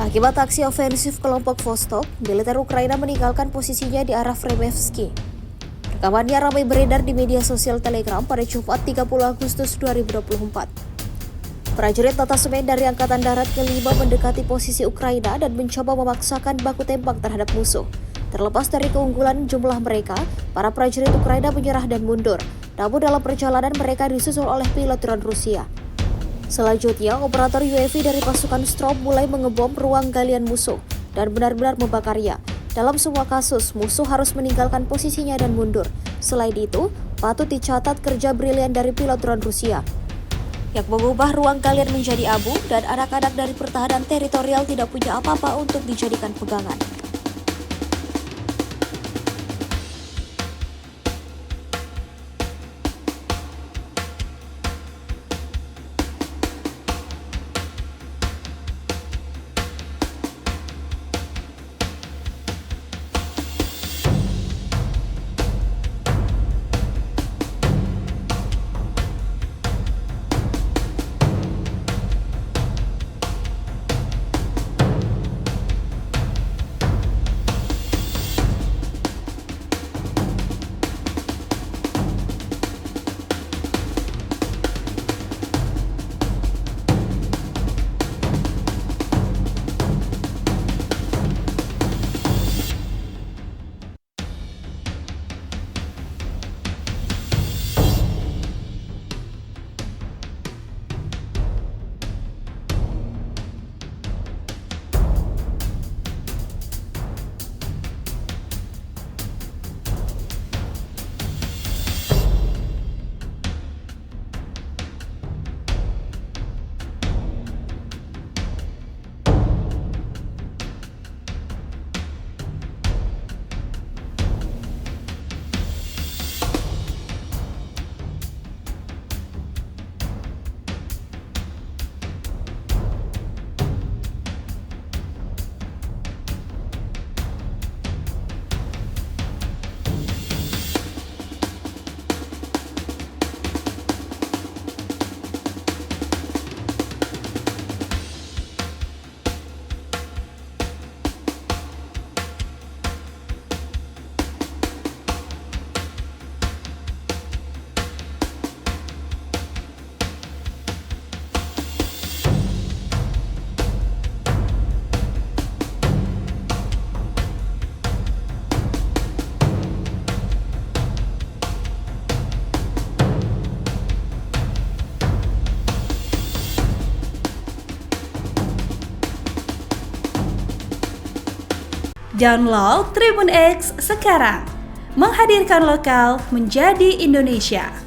Akibat aksi ofensif kelompok Vostok, militer Ukraina meninggalkan posisinya di arah Fremevsky. Rekamannya ramai beredar di media sosial Telegram pada Jumat 30 Agustus 2024. Prajurit detasemen dari Angkatan Darat ke-5 mendekati posisi Ukraina dan mencoba memaksakan baku tembak terhadap musuh. Terlepas dari keunggulan jumlah mereka, para prajurit Ukraina menyerah dan mundur. Namun dalam perjalanan mereka disusul oleh pilot drone Rusia. Selanjutnya, operator UAV dari pasukan Storm mulai mengebom ruang galian musuh dan benar-benar membakarnya. Dalam semua kasus, musuh harus meninggalkan posisinya dan mundur. Selain itu, patut dicatat kerja brilian dari pilot drone Rusia yang mengubah ruang galian menjadi abu dan anak-anak dari pertahanan teritorial tidak punya apa-apa untuk dijadikan pegangan. Download Tribun X sekarang, menghadirkan lokal menjadi Indonesia.